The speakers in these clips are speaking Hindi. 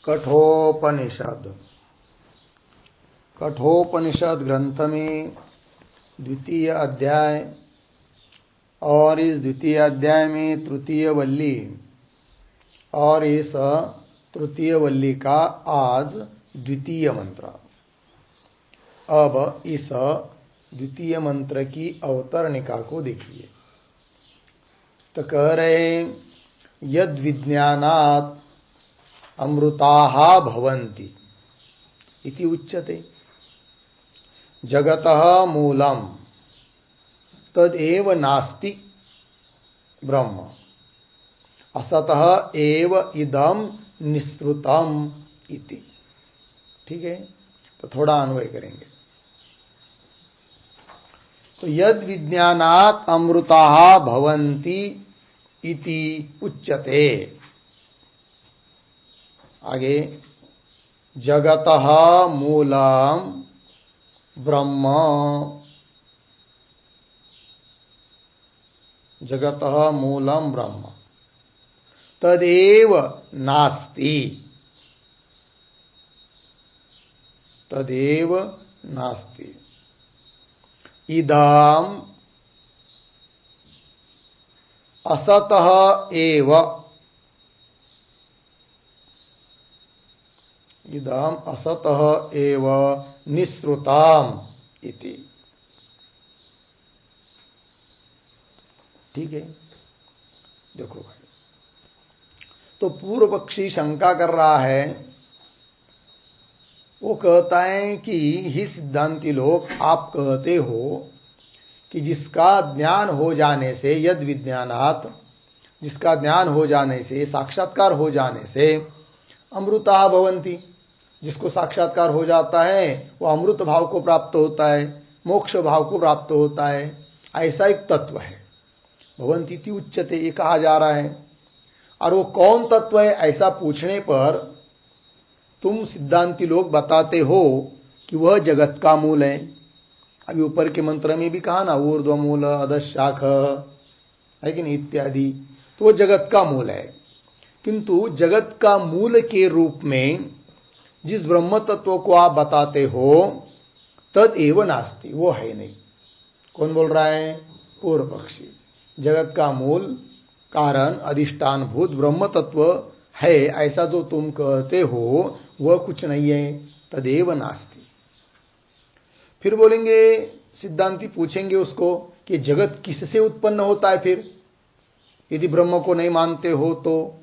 कठोपनिषद कठोपनिषद ग्रंथ में द्वितीय अध्याय और इस द्वितीय अध्याय में तृतीय वल्ली और इस तृतीय वल्ली का आज द्वितीय मंत्र। अब इस द्वितीय मंत्र की अवतरणिका को देखिए। तो कह रहे यद विज्ञानात् अमृताः भवन्ति इति उच्यते जगतः मूलम तदेव नास्ति ब्रह्म असतः एव इदम निःसृतम इति। ठीक है, तो थोड़ा अन्वय करेंगे। तो यद विज्ञानात् अमृताः भवन्ति इति उच्यते। आगे जगतः मूलम ब्रह्म जगतः मूलम ब्रह्म तदेव नास्ति तदेव नास्ति इदम असतः एव इदम असतः एव निःसृतम इति। ठीक है, देखो भाई, तो पूर्व पक्षी शंका कर रहा है। वो कहता है कि ही सिद्धांती लोग, आप कहते हो कि जिसका ज्ञान हो जाने से, यद विज्ञानात्, जिसका ज्ञान हो जाने से, साक्षात्कार हो जाने से अमृता भवन्ति, जिसको साक्षात्कार हो जाता है वो अमृत भाव को प्राप्त होता है, मोक्ष भाव को प्राप्त होता है, ऐसा एक तत्व है। भवन्ति इति उच्यते, ये कहा जा रहा है। और वो कौन तत्व है, ऐसा पूछने पर तुम सिद्धांती लोग बताते हो कि वह जगत का मूल है। अभी ऊपर के मंत्र में भी कहा ना, ऊर्ध्व मूल अधशाख है कि नहीं, इत्यादि। तो वो जगत का मूल है। किंतु जगत का मूल के रूप में जिस ब्रह्म तत्व को आप बताते हो तद एव नास्ति, वो है नहीं। कौन बोल रहा है? पूर्व पक्षी। जगत का मूल कारण अधिष्ठान भूत ब्रह्म तत्व है, ऐसा जो तुम कहते हो वह कुछ नहीं है, तदेव नास्ति। फिर बोलेंगे, सिद्धांती पूछेंगे उसको कि जगत किससे उत्पन्न होता है फिर, यदि ब्रह्म को नहीं मानते हो तो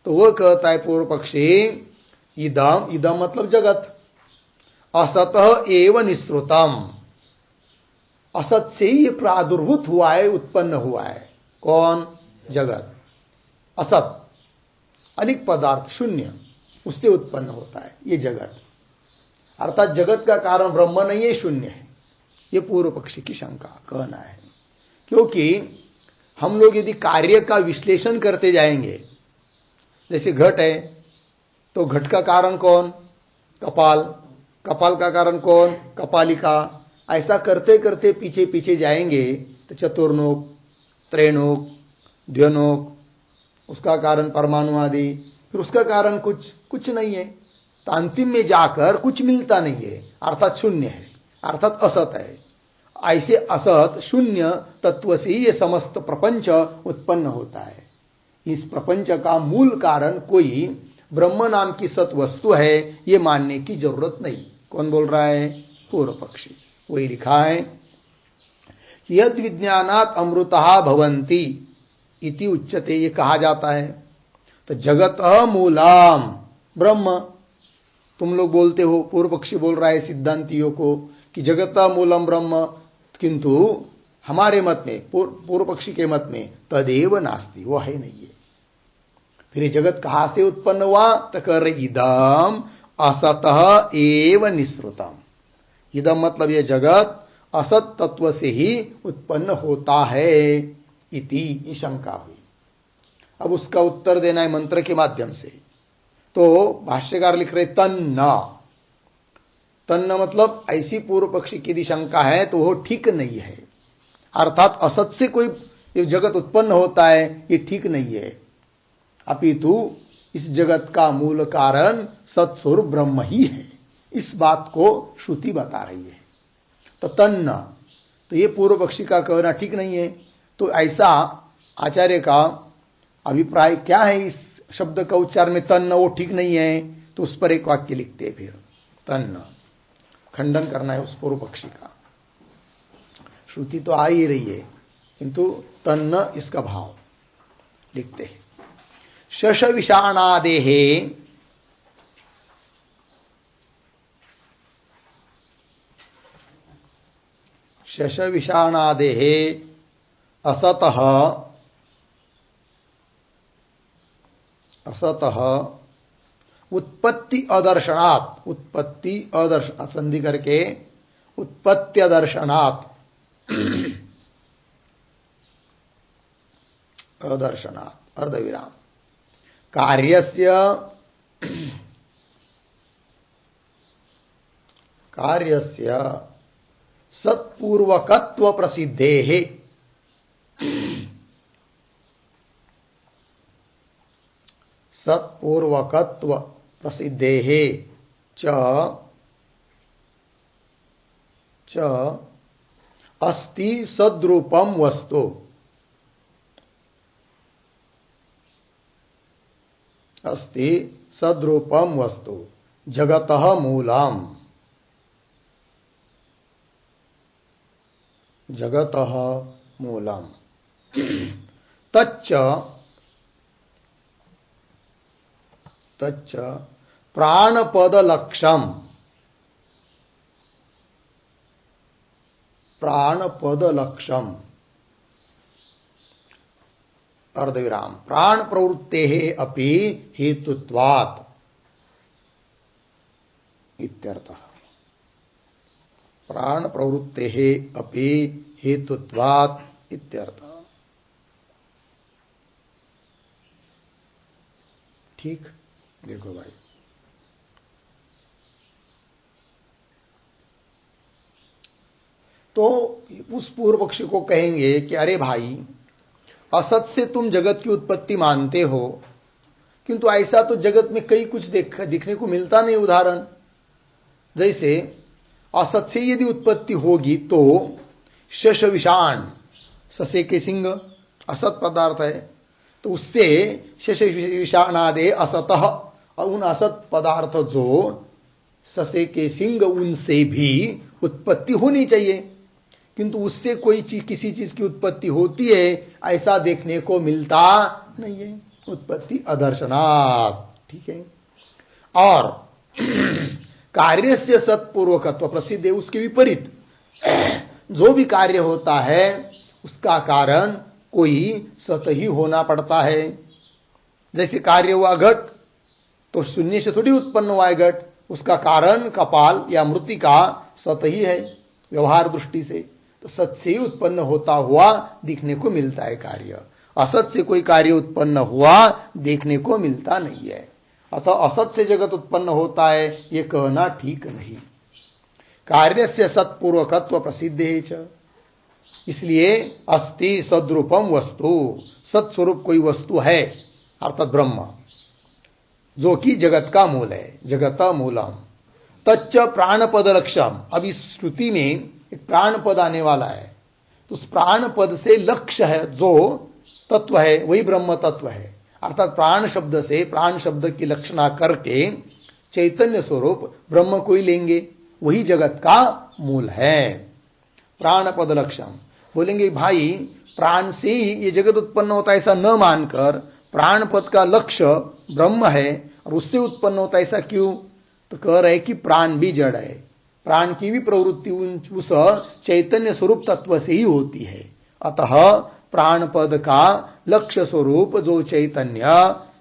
वह कहता है पूर्व पक्षी, इदम, इदम मतलब जगत, असतः एव निःसृतम, असत से ही प्रादुर्भूत हुआ है, उत्पन्न हुआ है। कौन? जगत। असत अनिक पदार्थ शून्य, उससे उत्पन्न होता है ये जगत। अर्थात जगत का कारण ब्रह्म नहीं है, शून्य है। ये पूर्व पक्षी की शंका कहना है। क्योंकि हम लोग यदि कार्य का विश्लेषण करते जाएंगे, जैसे घट है तो घट का कारण कौन? कपाल। कपाल का कारण कौन? कपालिका। ऐसा करते करते पीछे पीछे जाएंगे तो चतुर्नोक, त्रैनोक, द्व्यनोक, उसका कारण परमाणु आदि, फिर उसका कारण कुछ नहीं है। तो अंतिम में जाकर कुछ मिलता नहीं है, अर्थात शून्य है, अर्थात असत है। ऐसे असत शून्य तत्व से ही ये समस्त प्रपंच उत्पन्न होता है। इस प्रपंच का मूल कारण कोई ब्रह्म नाम की सत वस्तु है, ये मानने की जरूरत नहीं। कौन बोल रहा है? पूर्व पक्षी। वही लिखा है कि यद विज्ञानात् अमृतः भवन्ति इति उच्यते, ये कहा जाता है। तो जगतः मूलम ब्रह्म, तुम लोग बोलते हो, पूर्व पक्षी बोल रहा है सिद्धांतियों को कि जगतः मूलम ब्रह्म, किंतु हमारे मत में, पूर्व पक्षी के मत में तदेव नास्ति, वो है नहीं है। फिर ये जगत कहां से उत्पन्न हुआ? तो कह रहे इदम असतः एव निःसृतम। इदम मतलब ये जगत असत तत्व से ही उत्पन्न होता है, इति शंका हुई। अब उसका उत्तर देना है मंत्र के माध्यम से। तो भाष्यकार लिख रहे तन्न। तन्न मतलब ऐसी पूर्व पक्षी की यदि शंका है तो वो ठीक नहीं है। अर्थात असत से कोई जगत उत्पन्न होता है, ये ठीक नहीं है। अपितु इस जगत का मूल कारण सत्स्वरूप ब्रह्म ही है। इस बात को श्रुति बता रही है। तो तन्न, तो ये पूर्व पक्षी का कहना ठीक नहीं है। तो ऐसा आचार्य का अभिप्राय क्या है इस शब्द का उच्चारण में तन्न, वो ठीक नहीं है। तो उस पर एक वाक्य लिखते हैं, फिर तन्न खंडन करना है उस पूर्व पक्षी का। श्रुति तो आ ही रही है, किंतु तन्न इसका भाव लिखते हैं। शश विषाणादेहे शश विषाणादेहे असतः उत्पत्ति अदर्शनात्, उत्पत्ति अदर्शन संधि करके उत्पत्ति अदर्शनात् अदर्शनात् अर्धविराम कार्यस्य सत्पूर्वकत्व प्रसिद्धेः सत्पूर्वकत्व प्रसिद्धेः च अस्ति सद्रूपम वस्तु, अस्ति सद्रूपम वस्तु जगतः मूलम, जगतः मूलम तच्च प्राणपदलक्षम, प्राणपदलक्षम अर्धविराम प्राण प्रवृत्तेः अपि हेतुत्वात् इत्यर्थः। प्राण प्रवृत्तेः अपि हेतुत्वात् इत्यर्थः। ठीक, देखो भाई, तो उस पूर्व पक्षी को कहेंगे कि अरे भाई, असत से तुम जगत की उत्पत्ति मानते हो, किंतु ऐसा तो जगत में कई कुछ दिखने को मिलता नहीं। उदाहरण जैसे असत से यदि उत्पत्ति होगी तो शश विषाण, ससे के सिंह असत पदार्थ है, तो उससे शश विषाणादे असतः, और उन असत पदार्थ जो ससे के सिंह उनसे भी उत्पत्ति होनी चाहिए, किंतु उससे कोई चीज, किसी चीज की उत्पत्ति होती है ऐसा देखने को मिलता नहीं है। उत्पत्ति अदर्शनात्, ठीक है। और कार्य से सत्पूर्वकत्व प्रसिद्ध है, उसके विपरीत जो भी कार्य होता है उसका कारण कोई सत ही होना पड़ता है। जैसे कार्य हुआ घट, तो शून्य से थोड़ी उत्पन्न हुआ है घट, उसका कारण कपाल या मृत्तिका सत ही है व्यवहार दृष्टि से, तो सत से ही उत्पन्न होता हुआ दिखने को मिलता है कार्य। असत से कोई कार्य उत्पन्न हुआ देखने को मिलता नहीं है, अतः असत से जगत उत्पन्न होता है ये कहना ठीक नहीं। कार्य से सत्पूर्वकत्व प्रसिद्ध है, इसलिए अस्ति सद्रूपम वस्तु, सत्स्वरूप कोई वस्तु है अर्थात ब्रह्म, जो कि जगत का मूल है, जगत मूलम तच्च प्राणपद लक्ष्यम। अब इस श्रुति में एक प्राण पद आने वाला है, तो उस प्राण पद से लक्ष्य है जो तत्व है वही ब्रह्म तत्व है, अर्थात प्राण शब्द से, प्राण शब्द की लक्षणा करके चैतन्य स्वरूप ब्रह्म को ही लेंगे, वही जगत का मूल है। प्राण पद लक्ष्यम बोलेंगे भाई, प्राण से ही ये जगत उत्पन्न होता है ऐसा न मानकर प्राण पद का लक्ष्य ब्रह्म है और उससे उत्पन्न होता है ऐसा क्यों? तो कह रहे कि प्राण भी जड़ है, प्राण की भी प्रवृत्ति उस चैतन्य स्वरूप तत्व से ही होती है, अतः प्राण पद का लक्ष्य स्वरूप जो चैतन्य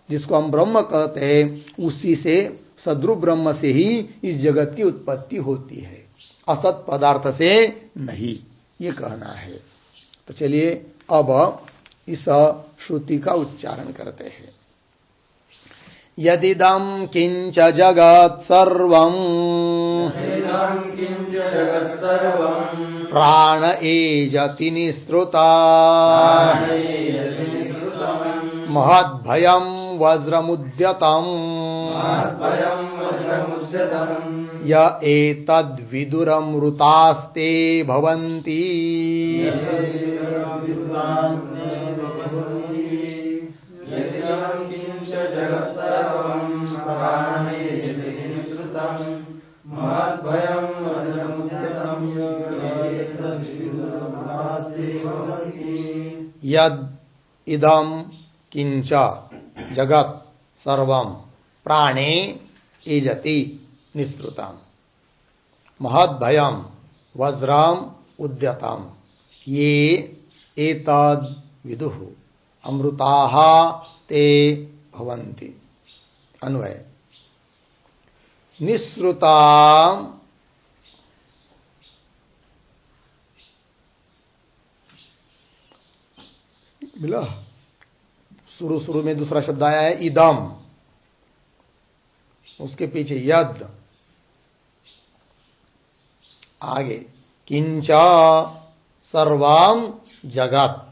जिसको हम ब्रह्म कहते हैं उसी से सद्रूप ब्रह्म से ही इस जगत की उत्पत्ति होती है, असत पदार्थ से नहीं, ये कहना है। तो चलिए अब इस श्रुति का उच्चारण करते हैं। यदिदं किंच जगत् सर्वं प्राण एजति निःसृता महद्भयं वज्रमुद्यतम् य एतद्विदुरमृतास्ते भवन्ति यद इदम किंच जगत सर्वम प्राणे एजति निःसृतम् महद्भयम् वज्रम उद्यतम् ये एतद् विदुः अमृताः ते भवन्ति। अन्वय निःसृताम् मिला, शुरू में दूसरा शब्द आया है इदम, उसके पीछे यद, आगे किंच सर्वम जगत,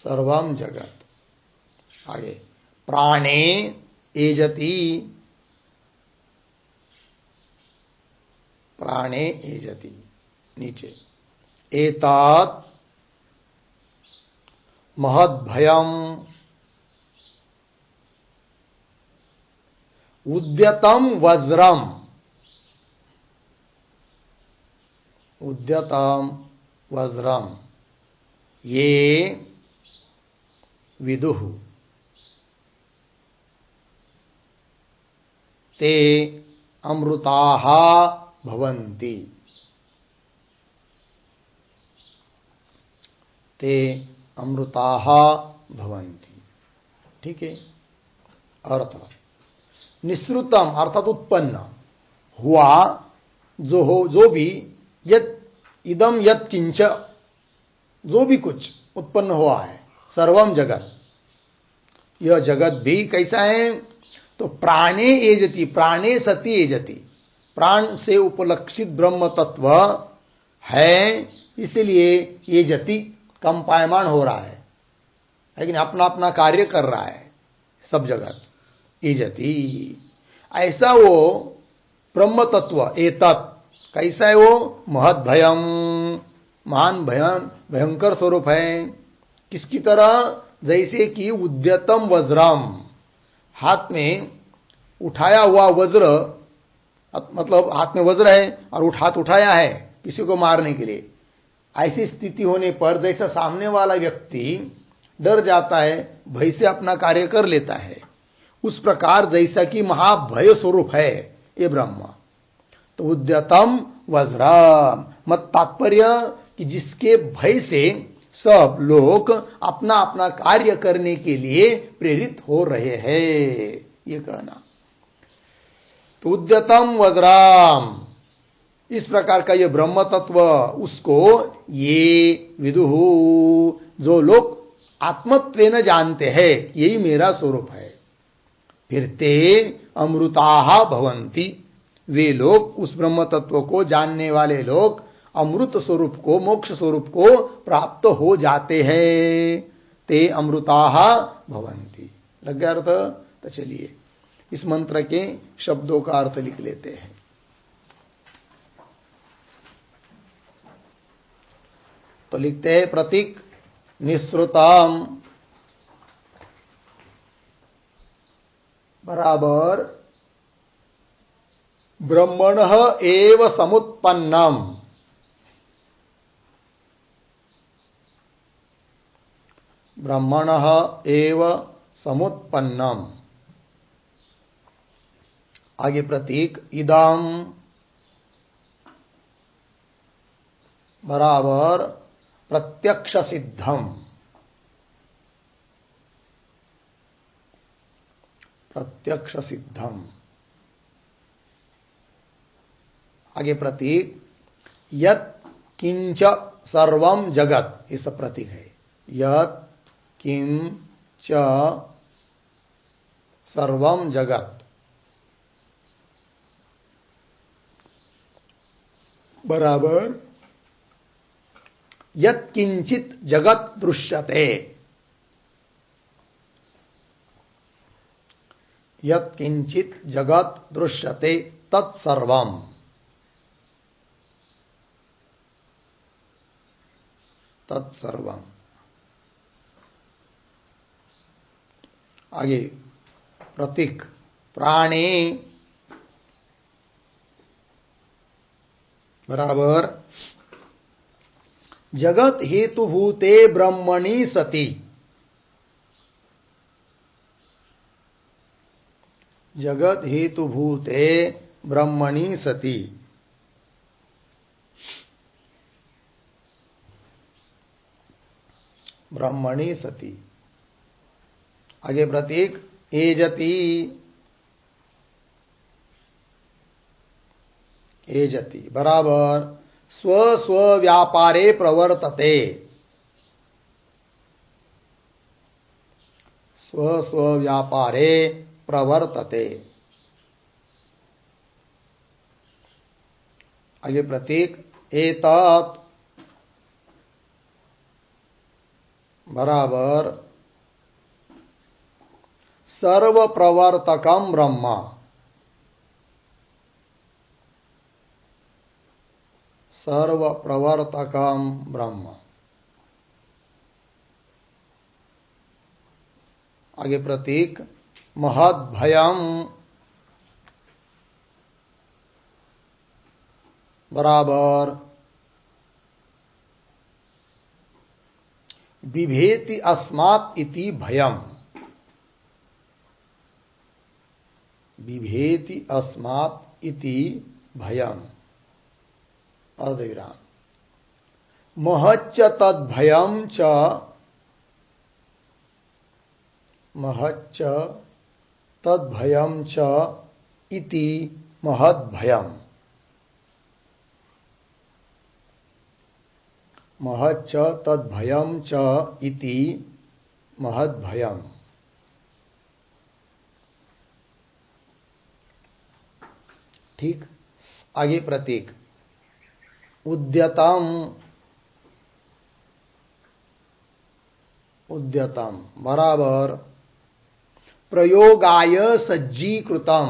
सर्वम जगत, आगे प्राणे एजति, प्राणे एजति, नीचे एतात महद्भयम् उद्यतम वज्रम, उद्यतम वज्रम ये विदुः ते अमृताः भवन्ति, ते अमृताः भवन्ति। ठीक है। अर्थ निःसृतम अर्थात उत्पन्न हुआ, जो भी यद इदम यद किंच, जो भी कुछ उत्पन्न हुआ है, सर्वम जगत, यह जगत भी कैसा है, तो प्राणे एजति, प्राणे सति एजति, प्राण से उपलक्षित ब्रह्म तत्व है, इसलिए एजति कंपायमान हो रहा है, लेकिन अपना अपना कार्य कर रहा है सब जगत। एजति ऐसा वो ब्रह्म तत्व, एतत् कैसा है वो, महद भयम, महान भयंकर स्वरूप है। किसकी तरह, जैसे कि उद्यतम वज्रम, हाथ में उठाया हुआ वज्र, मतलब हाथ में वज्र है और हाथ उठाया है किसी को मारने के लिए, ऐसी स्थिति होने पर जैसा सामने वाला व्यक्ति डर जाता है, भय से अपना कार्य कर लेता है, उस प्रकार जैसा कि महाभय स्वरूप है ये ब्रह्म। तो उद्यतम वज्रम मत तात्पर्य कि जिसके भय से सब लोग अपना अपना कार्य करने के लिए प्रेरित हो रहे हैं, ये कहना। तो उद्यतम वज्रम, इस प्रकार का ये ब्रह्म तत्व, उसको ये विदुः, जो लोग आत्मत्वेन जानते हैं यही मेरा स्वरूप है, फिर ते अमृताः भवन्ति, वे लोग उस ब्रह्म तत्व को जानने वाले लोग अमृत स्वरूप को, मोक्ष स्वरूप को प्राप्त हो जाते हैं। ते अमृताः भवन्ति। लग गया अर्थ? तो चलिए इस मंत्र के शब्दों का अर्थ लिख लेते हैं। तो लिखते हैं प्रतीक निःसृतम बराबर ब्रह्मणः एव समुत्पन्नम, ब्रह्मणः एव समुत्पन्नम, आगे प्रतीक इदम बराबर प्रत्यक्ष सिद्धम, प्रत्यक्ष सिद्धम, आगे प्रतीक यत् किंच सर्वम जगत, ये सब प्रतीक है। यत् किंच सर्वम जगत बराबर यत् किंचित जगत दृश्यते, यत् किंचित जगत दृश्यते तत्सर्वम। तत्सर्वम। आगे प्रतीक प्राणे बराबर जगत हेतुभूते ब्रह्मणि सति। जगत हेतुभूते ब्रह्मणि सति। ब्रह्मणि सति। आगे प्रतीक एजति। एजति बराबर स्व स्व व्यापारे प्रवर्तते। स्व स्व व्यापारे प्रवर्तते। आगे प्रतीक एतत् बराबर सर्व प्रवर्तकम ब्रह्म। सर्व प्रवर्तकम ब्रह्म। आगे प्रतीक महद्भयम बराबर बिभेति अस्मात् इति भयम। बिभेति अस्मात् इति भयम। अर्धविराम। महच्च तद्भयम च। महच्च तद्भयम च इति महद्भयम। महच्च तद्भयम च इति महद्भयम। ठीक। आगे प्रतीक उद्यतम। उद्यतम बराबर प्रयोगाय सज्जीकृतम।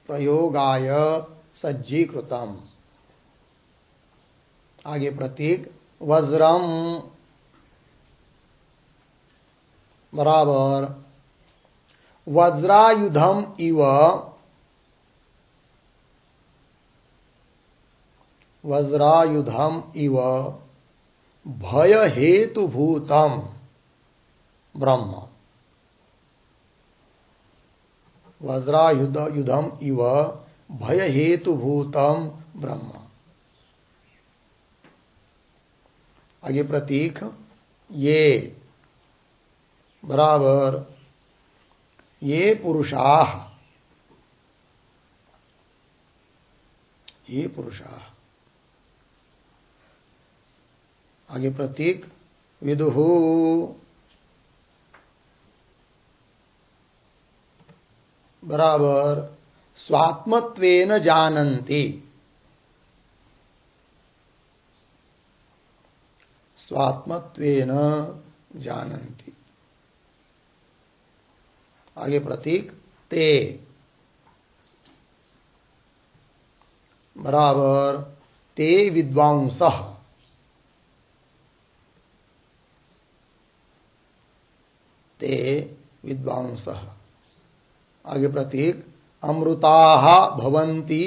प्रयोगाय सज्जीकृतम। आगे प्रतीक वज्रम बराबर वज्रायुधम इव। वज्रायुधम इव भय हेतुभूतम ब्रह्म। वज्रायुधम इव भय हेतुभूतम ब्रह्म। आगे प्रतीक ये बराबर ये पुरुषाः। ये पुरुषाः। आगे प्रतीक विदुहु बराबर स्वात्मत्वेन जानन्ति। स्वात्मत्वेन जानन्ति। आगे प्रतीक ते बराबर ते विद्वांसः। ते विद्वांसः। आगे प्रतीक अमृताः भवन्ति।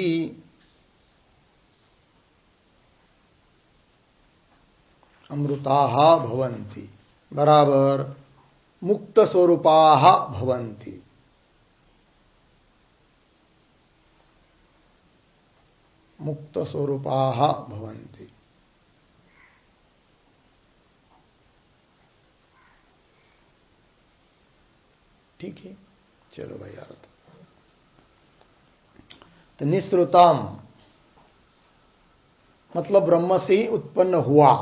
अमृताः भवन्ति बराबर मुक्त स्वरूपाः भवन्ति। मुक्त स्वरूपाः भवन्ति। ठीक है। चलो भाई यार। तो निश्रुतम मतलब ब्रह्म से ही उत्पन्न हुआ।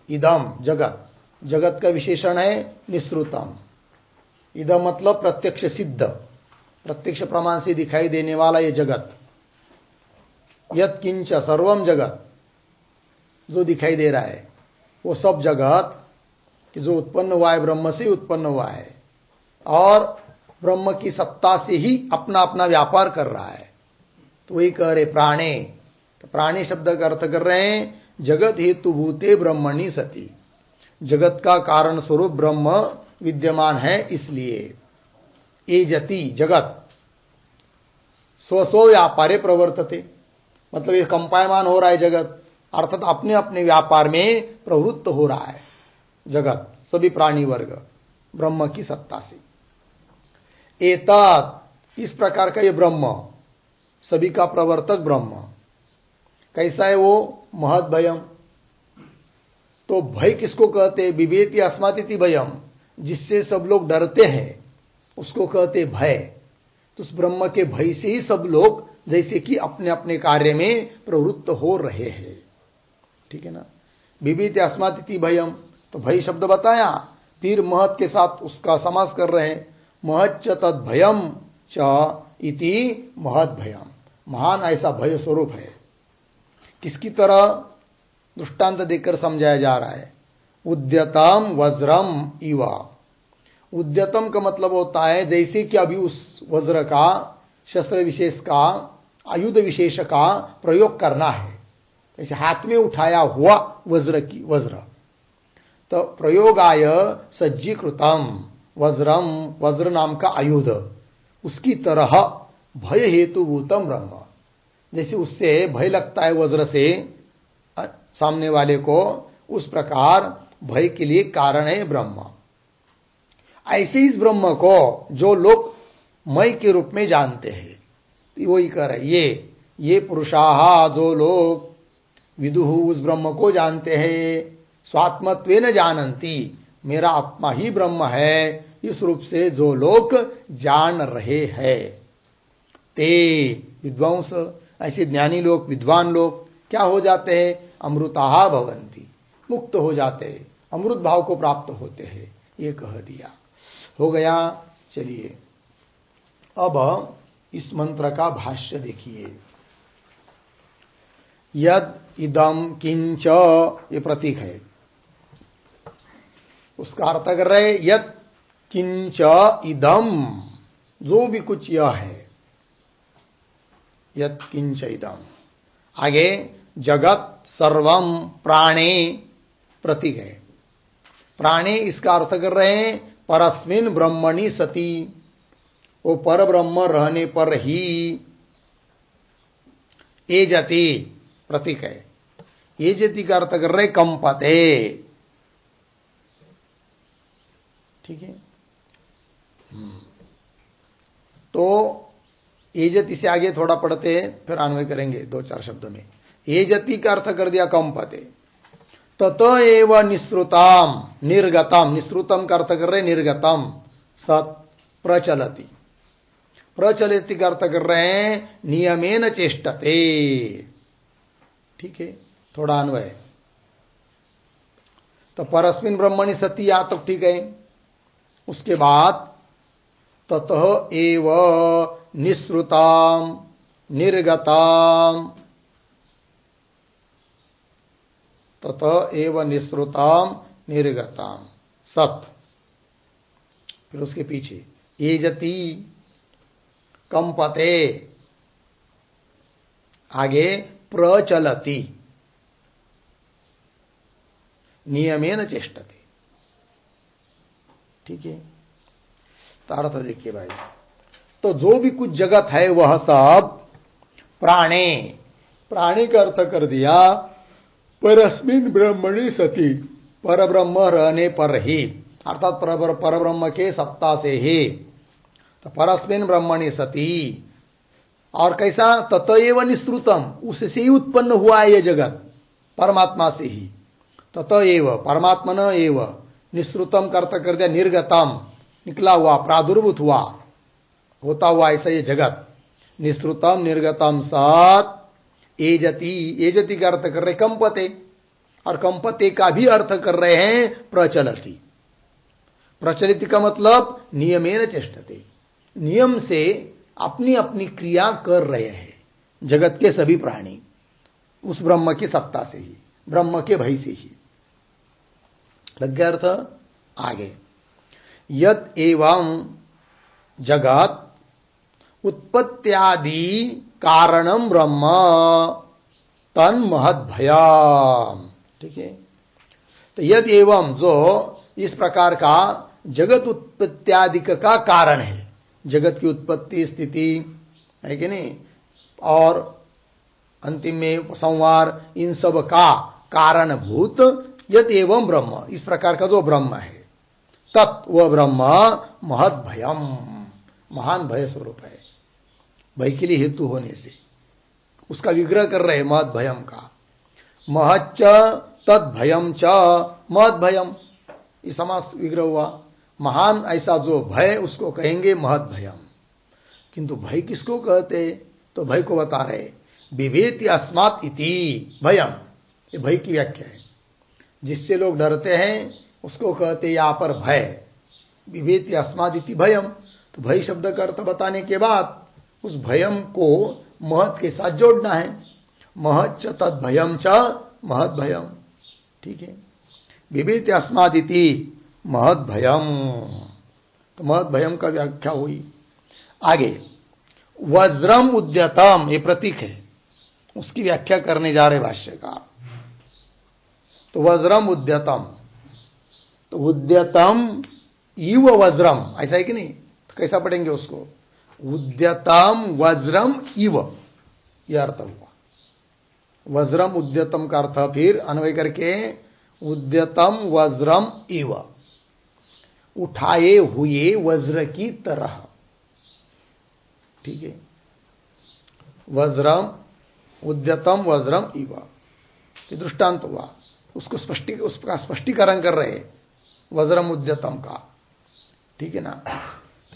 इदम जगत। जगत का विशेषण है निश्रुतम। इदम मतलब प्रत्यक्ष सिद्ध, प्रत्यक्ष प्रमाण से दिखाई देने वाला ये जगत। यत् किंच सर्वम जगत जो दिखाई दे रहा है वो सब जगत कि जो उत्पन्न हुआ है ब्रह्म से ही उत्पन्न हुआ है और ब्रह्म की सत्ता से ही अपना अपना व्यापार कर रहा है। तो वही कह रहे प्राणे, तो प्राणे शब्द का अर्थ कर रहे हैं जगत हेतु भूते ब्रह्मणि सती, जगत का कारण स्वरूप ब्रह्म विद्यमान है इसलिए। ये जति जगत स्व व्यापारे प्रवर्तते, मतलब ये कंपायमान हो रहा है जगत, अर्थात अपने अपने व्यापार में प्रवृत्त हो रहा है जगत, सभी प्राणी वर्ग ब्रह्म की सत्ता से। एतत्, इस प्रकार का ये ब्रह्म, सभी का प्रवर्तक ब्रह्म कैसा है वो? महद भयम, तो भय किसको कहते? विवेति अस्मातिथि भयम, जिससे सब लोग डरते हैं उसको कहते भय। तो उस ब्रह्म के भय से ही सब लोग जैसे कि अपने अपने कार्य में प्रवृत्त हो रहे हैं, ठीक है ना। विवेति अस्मातिथि भयम, तो भय शब्द बताया, फिर महत के साथ उसका समास कर रहे हैं, महच्च तद भयम च इति महद भयम, महान ऐसा भय स्वरूप है। किसकी तरह? दृष्टांत देकर समझाया जा रहा है। उद्यतम वज्रम इव, उद्यतम का मतलब होता है जैसे कि अभी उस वज्र का, शस्त्र विशेष का, आयुध विशेष का प्रयोग करना है, जैसे हाथ में उठाया हुआ वज्र, तो प्रयोगाय सज्जीकृतम वज्रम, वज्र नाम का आयुध, उसकी तरह भय हेतुभूतम ब्रह्म, जैसे उससे भय लगता है वज्र से सामने वाले को, उस प्रकार भय के लिए कारण है ब्रह्म। ऐसे इस ब्रह्म को जो लोग मय के रूप में जानते हैं, वही कह रहे ये पुरुषाः, जो लोग विदुः उस ब्रह्म को जानते हैं, स्वात्मत्वेन जानन्ति, मेरा आत्मा ही ब्रह्म है, इस रूप से जो लोग जान रहे हैं, ते विद्वांस, ऐसे ज्ञानी लोग, विद्वान लोग क्या हो जाते हैं? अमृताः भवन्ति, मुक्त हो जाते हैं, अमृत भाव को प्राप्त होते हैं, ये कह दिया। हो गया। चलिए अब इस मंत्र का भाष्य देखिए। यद इदम किंच, ये प्रतीक है, उसका अर्थ कर रहे यद किंच इदम, जो भी कुछ यह है, यद किंच इदम। आगे जगत सर्वम प्राणे, प्रतीक है, प्राणे इसका अर्थ कर रहे हैं परस्मिन ब्रह्मणि सती, वो पर ब्रह्म रहने पर ही। ये जति प्रतीक है, ये जति का अर्थ कर रहे कंपते, ठीक है। तो ये जति से आगे थोड़ा पढ़ते हैं, फिर अन्वय करेंगे दो चार शब्दों में। ये जति का अर्थ कर दिया कंपते, तत एव निश्रुताम निर्गतम, निश्रुतम का अर्थ कर रहे निर्गतम, सत प्रचलति, प्रचलति का अर्थ कर रहे हैं नियमेन चेष्टते, ठीक है। थोड़ा अन्वय, तो परस्मिन ब्रह्मणि सती या तक ठीक है। उसके बाद ततः एव निश्रुताम निर्गताम, ततः एव निश्रुताम निर्गताम सत, फिर उसके पीछे ये जति कंपते, आगे प्रचलति नियमेन चेष्टते, ठीक है। तो अर्थ देखिए भाई, तो जो भी कुछ जगत है वह सब प्राणे, प्राणी का अर्थ कर दिया परस्मिन ब्रह्मणि सती, पर ब्रह्म रहने पर ही, अर्थात पर ब्रह्म के सत्ता से ही। तो परस्मिन ब्रह्मणि सती, और कैसा? ततएव निश्रुतम, उससे ही उत्पन्न हुआ है ये जगत, परमात्मा से ही। ततएव परमात्मन एव, निश्रुतम कर्ता कर दिया निर्गतम, निकला हुआ, प्रादुर्भूत हुआ, होता हुआ ऐसा ये जगत। निश्रुतम निर्गतम सत एजति, एजति का अर्थ कर रहे कंपते, और कंपते का भी अर्थ कर रहे हैं प्रचलति। प्रचलित का मतलब नियमेन चेष्टते, नियम से अपनी अपनी क्रिया कर रहे हैं जगत के सभी प्राणी, उस ब्रह्म की सत्ता से ही, ब्रह्म के भय से ही। लग गया अर्थ? आगे यत एवं जगत उत्पत्त्यादि कारणम ब्रह्म तन महद भयम। ठीक है, तो यद एवं जो इस प्रकार का जगत उत्पत्त्यादि का कारण है, जगत की उत्पत्ति स्थिति है कि नहीं, और अंतिम में संवार, इन सब का कारणभूत यद एवं ब्रह्म, इस प्रकार का जो ब्रह्म है, तत्व ब्रह्म महद भयम, महान भय स्वरूप है। भय के लिए हेतु होने से उसका विग्रह कर रहे महद भयम का। महच्च तद भयम च महद भयम, ये समास विग्रह हुआ। महान ऐसा जो भय उसको कहेंगे महद भयम। किंतु भय किसको कहते, तो भय को बता रहे बिभेति अस्मात् इति भयम, ये भय की व्याख्या है। जिससे लोग डरते हैं उसको कहते यहां पर भय, बिभेति अस्मात् इति भयम। तो भय शब्द का अर्थ बताने के बाद उस भयम को महत् के साथ जोड़ना है। महच्च तद भयम च महद भयम। ठीक है, बिभेति अस्मात् इति महद भयम, तो महद भयम का व्याख्या हुई। आगे वज्रम उद्यतम, ये प्रतीक है, उसकी व्याख्या करने जा रहे भाष्यकार। तो वज्रम उद्यतम, तो उद्यतम इव वज्रम, ऐसा है कि नहीं, तो कैसा पढ़ेंगे उसको, उद्यतम वज्रम इव, यह अर्थ हुआ। वज्रम उद्यतम का अर्थ फिर अन्वय करके उद्यतम वज्रम इव, उठाए हुए वज्र की तरह। ठीक है, वज्रम उद्यतम वज्रम इव, ये दृष्टांत हुआ। उसका स्पष्टीकरण कर रहे वज्रम उद्यतम का। ठीक है ना,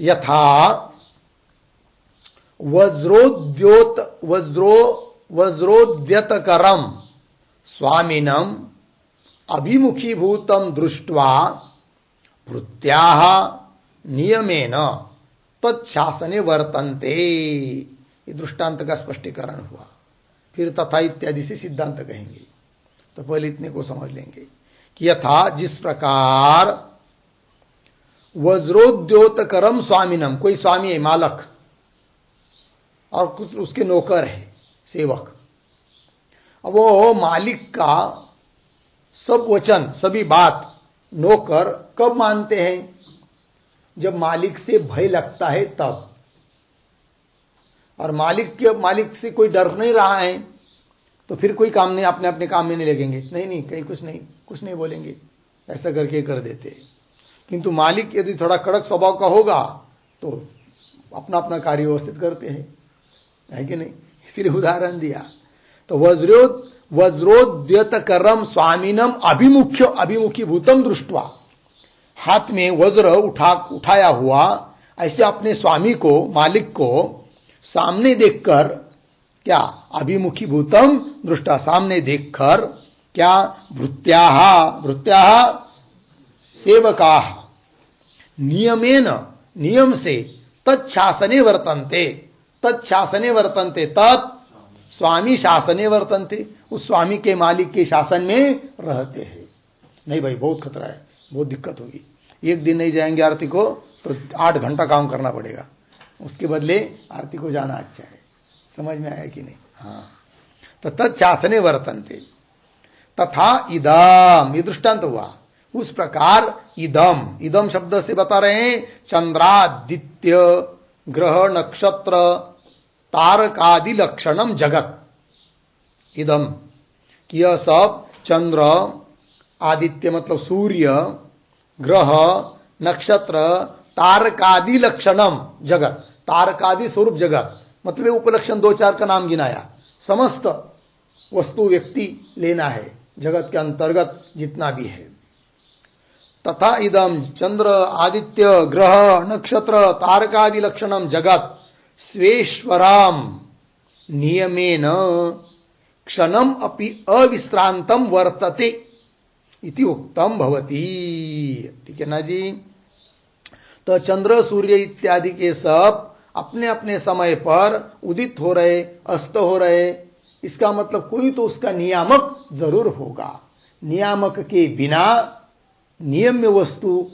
यथा वज्रोद्यतकरम स्वामिनम अभिमुखीभूतम दृष्ट्वा भृत्याः नियमेन तत्शासने वर्तन्ते, ये दृष्टांत का स्पष्टीकरण हुआ। फिर तथा इत्यादि से सिद्धांत कहेंगे। तो पहले इतने को समझ लेंगे कि यथा, जिस प्रकार वज्रोद्योतकरम स्वामिनम, कोई स्वामी है, मालक, और कुछ उसके नौकर है, सेवक। अब वो मालिक का सब वचन, सभी बात नौकर कब मानते हैं, जब मालिक से भय लगता है तब। और मालिक से कोई डर नहीं रहा है तो फिर कोई काम नहीं, अपने अपने काम में नहीं लगेंगे, नहीं कहीं कुछ नहीं बोलेंगे, ऐसा करके कर देते हैं। किंतु मालिक यदि थोड़ा कड़क स्वभाव का होगा तो अपना अपना कार्य व्यवस्थित करते हैं, है कि नहीं। इसलिए उदाहरण दिया। तो वज्रोद्यतकरम स्वामिनम अभिमुखी भूतम दृष्ट्वा, हाथ में वज्र उठाया हुआ ऐसे अपने स्वामी को, मालिक को सामने देखकर, क्या, अभिमुखी भूतम दृष्टा, सामने देखकर, क्या, भृत्याः सेवकाः नियमेन, नियम से, तत्शासने वर्तन्ते, तत् स्वामी शासने वर्तन्ते, उस स्वामी के, मालिक के शासन में रहते हैं। नहीं भाई, बहुत खतरा है, बहुत दिक्कत होगी, एक दिन नहीं जाएंगे आरती को तो 8 घंटा काम करना पड़ेगा, उसके बदले आरती को जाना अच्छा है। समझ में आया कि नहीं। हाँ, तो तत्शासने वर्तन्ते। तथा इदम, ये दृष्टांत हुआ। उस प्रकार इदम शब्द से बता रहे हैं चंद्रादित्य ग्रह नक्षत्र तारकादि लक्षणम जगत। इदम, कि यह सब चंद्र, आदित्य मतलब सूर्य, ग्रह, नक्षत्र, तारकादि लक्षणम जगत, तारकादि स्वरूप जगत, मतलब उपलक्षण 2-4 का नाम गिनाया। समस्त वस्तु व्यक्ति लेना है जगत के अंतर्गत जितना भी है। तथा इदम चंद्र आदित्य ग्रह नक्षत्र तारकादि लक्षणम जगत स्वेश्वराम नियमेन क्षणम अपि अविश्रांतम वर्तते इति उक्तम भवति। ठीक है ना जी। तो चंद्र सूर्य इत्यादि के सब अपने अपने समय पर उदित हो रहे, अस्त हो रहे, इसका मतलब कोई तो उसका नियामक जरूर होगा। नियामक के बिना नियम्य वस्तु,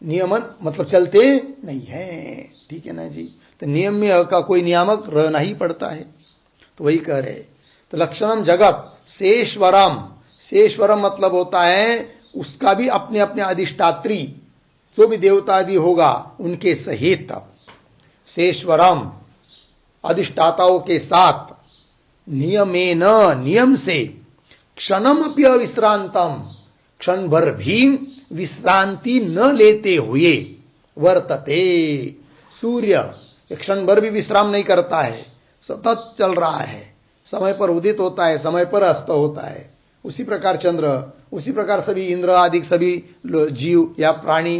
नियमन मतलब चलते नहीं है, ठीक है ना जी। तो नियम्य का कोई नियामक रहना ही पड़ता है, तो वही कह रहे। तो लक्षणम जगत शेषवरम, शेषवरम मतलब होता है उसका भी अपने अपने अधिष्ठात्री जो भी देवता आदि होगा उनके सहित, शेषवरम अधिष्ठाताओं के साथ, नियमेन नियम से, क्षणमपि अविश्रांतम क्षण भर भी विश्रांति न लेते हुए, वर्तते सूर्य क्षण भर भी विश्राम नहीं करता है, सतत चल रहा है, समय पर उदित होता है, समय पर अस्त होता है। उसी प्रकार चंद्र, उसी प्रकार सभी इंद्र आदि सभी जीव या प्राणी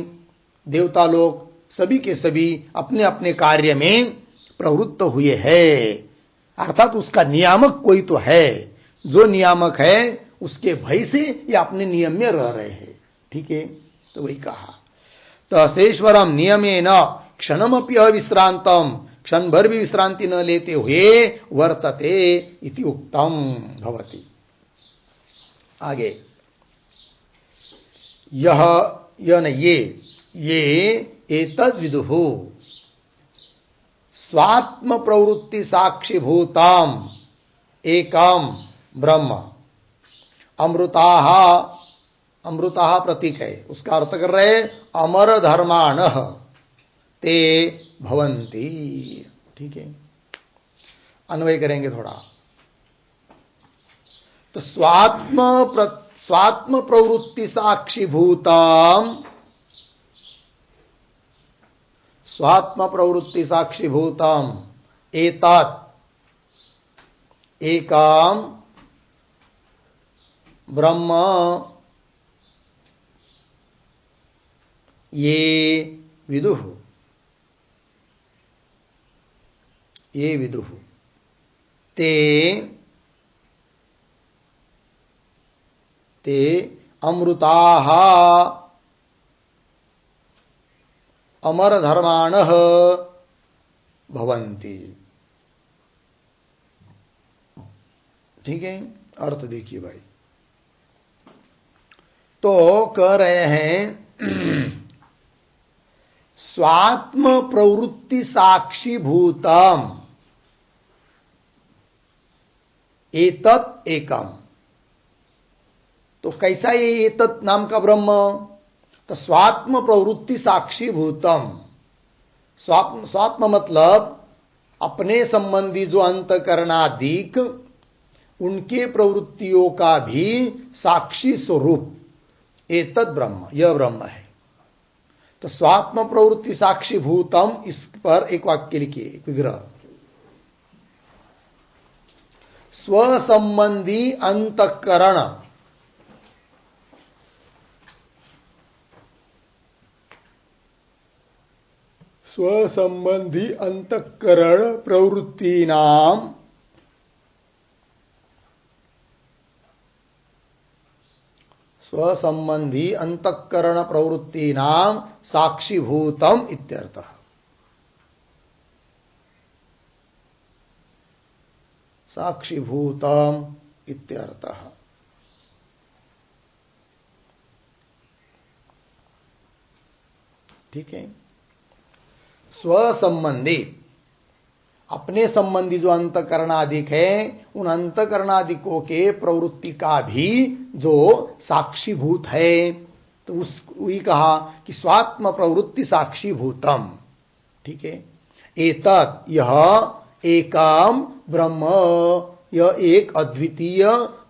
देवता लोग सभी के सभी अपने अपने कार्य में प्रवृत्त हुए हैं। अर्थात उसका नियामक कोई तो है, जो नियामक है उसके भय से ये अपने नियम में रह रहे हैं, ठीक है। तो वही कहा, तो शेषवरम नियमेन क्षणमपि अविश्रांतम क्षण भर भी विश्रांति न लेते हुए, वर्तते इति उक्तम भवति। आगे यह न ये एतद् विदुः स्वात्म प्रवृत्ति साक्षीभूतम एकम ब्रह्म, अमृताः, अमृताः प्रतीक है, उसका अर्थ कर रहे अमर धर्माणः ते भवन्ति, ठीक है। अन्वय करेंगे थोड़ा, तो स्वात्म प्रवृत्ति साक्षीभूतम, स्वात्म प्रवृत्ति साक्षीभूतम एतत् एकम ब्रह्म, ये विदुः, ये विदुः ते अमृताः अमर धर्माणः भवन्ति, ठीक है। अर्थ देखिए भाई, तो कह रहे हैं स्वात्म प्रवृत्ति साक्षीभूतम एतत् एकम, तो कैसा ये एतत् नाम का ब्रह्म, तो स्वात्म प्रवृत्ति साक्षीभूतम, स्वात्म मतलब अपने संबंधी जो अंतकरणादिक उनके प्रवृत्तियों का भी साक्षी स्वरूप एतत् ब्रह्म, यह ब्रह्म है। तो स्वात्म प्रवृत्ति साक्षीभूतम, इस पर एक वाक्य लिखिए, एक विग्रह, स्वसंबंधी अंतकरण स्वसंबंधी अंतकरण प्रवृत्तीनाम स्वसंबंधी अंतकरण प्रवृत्तीनाम साक्षीभूतम इत्यर्थः, साक्षीभूतम इत्यर्थः। ठीक है। स्वसंबंधी अपने संबंधी जो अंतकरणादिक है, उन अंतकरणादिकों के प्रवृत्ति का भी जो साक्षीभूत है, तो उस वही कहा कि स्वात्म प्रवृत्ति साक्षीभूतम, ठीक है। एतत् यह एकम ब्रह्म, यह एक अद्वितीय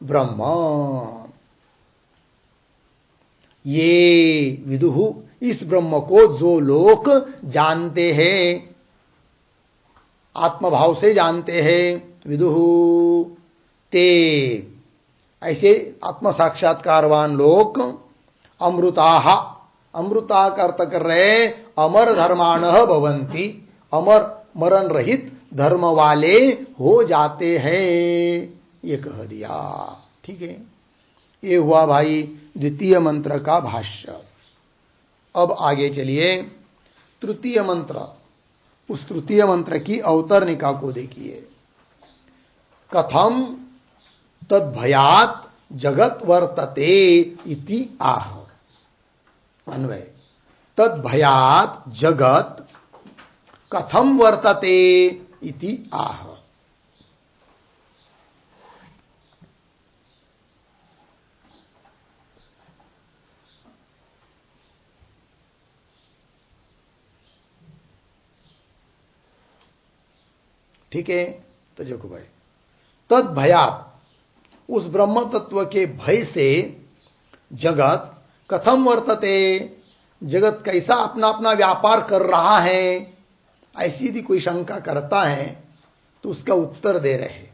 ब्रह्म, ये विदुः, इस ब्रह्म को जो लोग जानते हैं, आत्मभाव से जानते हैं, विदुः ते, ऐसे आत्म साक्षात्कारवान लोग, अमृताः, अमृता का अर्थ कर रहे अमर धर्माणः भवन्ति, अमर मरण रहित धर्म वाले हो जाते हैं, ये कह दिया। ठीक है, ये हुआ भाई द्वितीय मंत्र का भाष्य। अब आगे चलिए तृतीय मंत्र, उस तृतीय मंत्र की अवतरणिका को देखिए। कथम तद्भयात् जगत वर्तते इति आह। अन्वय तद भयात जगत कथम वर्तते इति आह। ठीक है, तो देखो भाई, तद भयात, उस ब्रह्म तत्व के भय से जगत कथम वर्तते, जगत कैसा अपना अपना व्यापार कर रहा है, ऐसी यदि कोई शंका करता है तो उसका उत्तर दे रहे।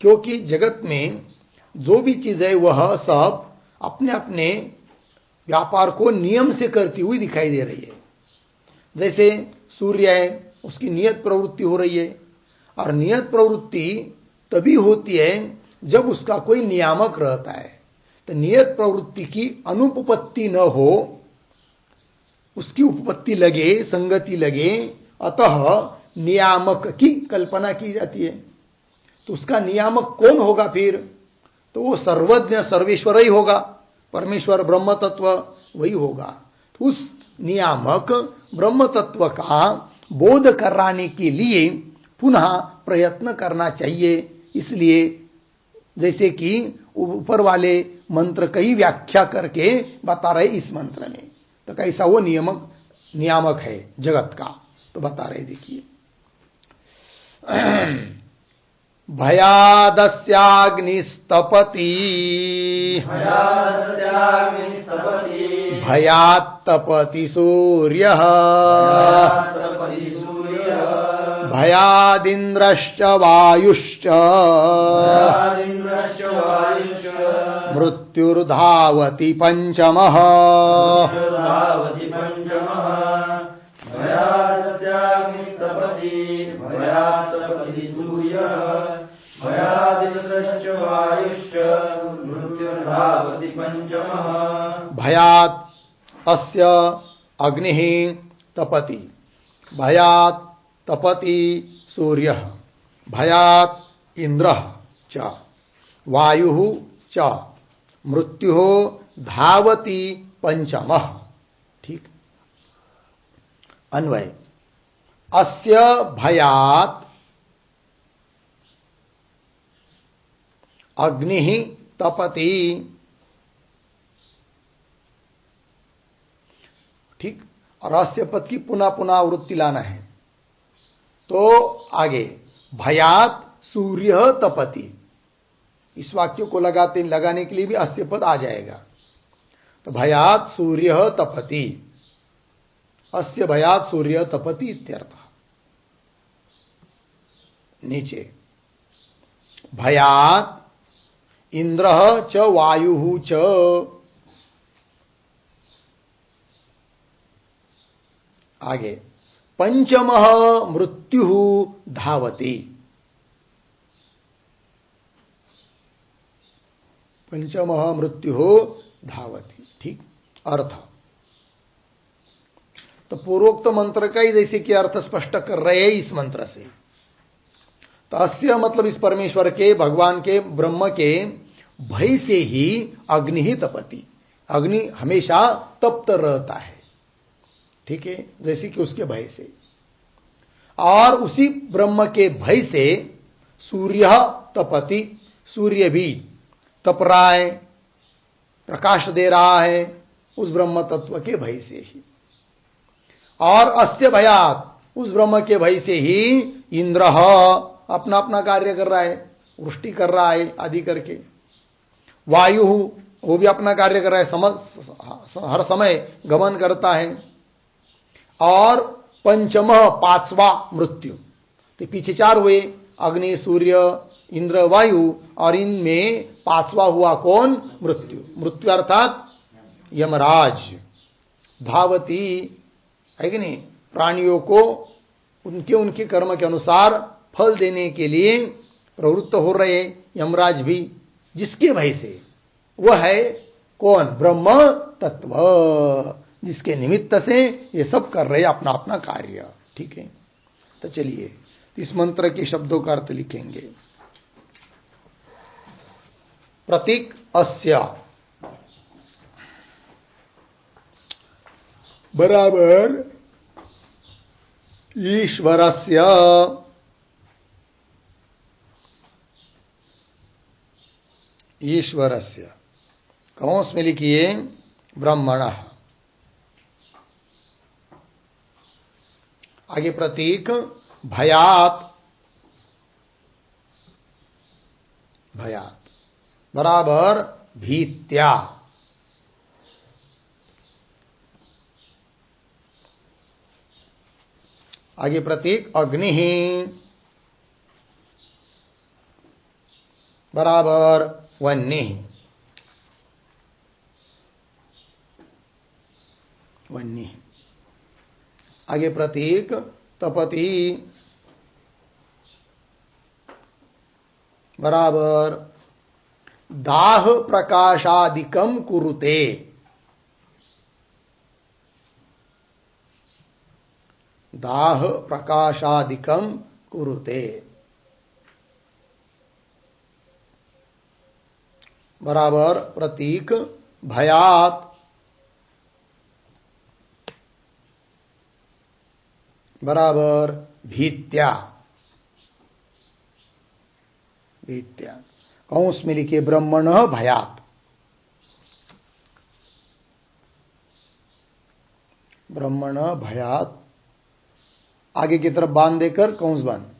क्योंकि जगत में जो भी चीज है वह सब अपने अपने व्यापार को नियम से करती हुई दिखाई दे रही है। जैसे सूर्य है, उसकी नियत प्रवृत्ति हो रही है, और नियत प्रवृत्ति तभी होती है जब उसका कोई नियामक रहता है। तो नियत प्रवृत्ति की अनुपपत्ति न हो, उसकी उपपत्ति लगे, संगति लगे, अतः नियामक की कल्पना की जाती है। तो उसका नियामक कौन होगा फिर? तो वो सर्वज्ञ सर्वेश्वर ही होगा, परमेश्वर ब्रह्म तत्व वही होगा। तो उस नियामक ब्रह्म तत्व का बोध कराने के लिए पुनः प्रयत्न करना चाहिए। इसलिए जैसे कि ऊपर वाले मंत्र कई व्याख्या करके बता रहे इस मंत्र में, तो कैसा वो नियामक है जगत का, तो बता रहे देखिए। भयादस्याग्निस्तपति भयात्तपति सूर्यः भयादिन्द्रश्च वायुश्च मृत्युर्धावति पंचमः भयात् अस्य अग्निः तपति भयात् तपति सूर्यः भयात् इंद्रः च वायुः च मृत्युः धावति पंचमः। ठीक, अन्वय अस्य भयात् अग्निः तपति। ठीक, और अस्य पद की पुनः पुनः आवृत्ति लाना है। तो आगे भयात सूर्य तपति, इस वाक्य को लगाने के लिए भी अस्य पद आ जाएगा। तो भयात सूर्य तपति, अस्य भयात सूर्य तपति इत्यर्थ। नीचे भयात इंद्रः च वायुः च, आगे पंचमः मृत्युः धावति, पंचमः मृत्युः धावति। ठीक, अर्थ तो पूर्वोक्त मंत्र का ही जैसे कि अर्थ स्पष्ट कर रहे हैं इस मंत्र से। तो अस्य मतलब इस परमेश्वर के, भगवान के, ब्रह्म के भय से ही अग्नि ही तपति, अग्नि हमेशा तप्त रहता है। ठीक है, जैसे कि उसके भय से, और उसी ब्रह्म के भय से सूर्य तपति, सूर्य भी तप रहा है, प्रकाश दे रहा है उस ब्रह्म तत्व के भय से ही। और अस्य भयात, उस ब्रह्म के भय से ही इंद्र अपना अपना कार्य कर रहा है, वृष्टि कर रहा है आदि करके। वायु वो भी अपना कार्य कर रहा है, हर समय गमन करता है। और पंचमः पांचवा मृत्यु, तो पीछे चार हुए, अग्नि सूर्य इंद्र वायु, और इनमें पांचवा हुआ कौन? मृत्यु। मृत्यु अर्थात यमराज धावती है कि नहीं, प्राणियों को उनके उनके कर्म के अनुसार फल देने के लिए प्रवृत्त हो रहे यमराज भी, जिसके भय से वह है कौन? ब्रह्म तत्व, जिसके निमित्त से ये सब कर रहे अपना अपना कार्य। ठीक है, तो चलिए इस मंत्र के शब्दों का अर्थ लिखेंगे। प्रतीक अस्य, बराबर ईश्वरस्य ईश्वरस्य कौंस में लिखिए ब्रह्मणः। आगे प्रतीक भयात, भयात बराबर भीत्या। आगे प्रतीक अग्नि बराबर वन्य, वन्य। आगे प्रतीक तपति बराबर दाह प्रकाशादिकम कुरुते, दाह प्रकाशादिकम कुरुते बराबर प्रतीक भयात बराबर भीत्या, भीत्या। कौंस में लिखिए ब्रह्मण भयात, ब्रह्मण भयात। आगे की तरफ बांध देकर कौंस बांध।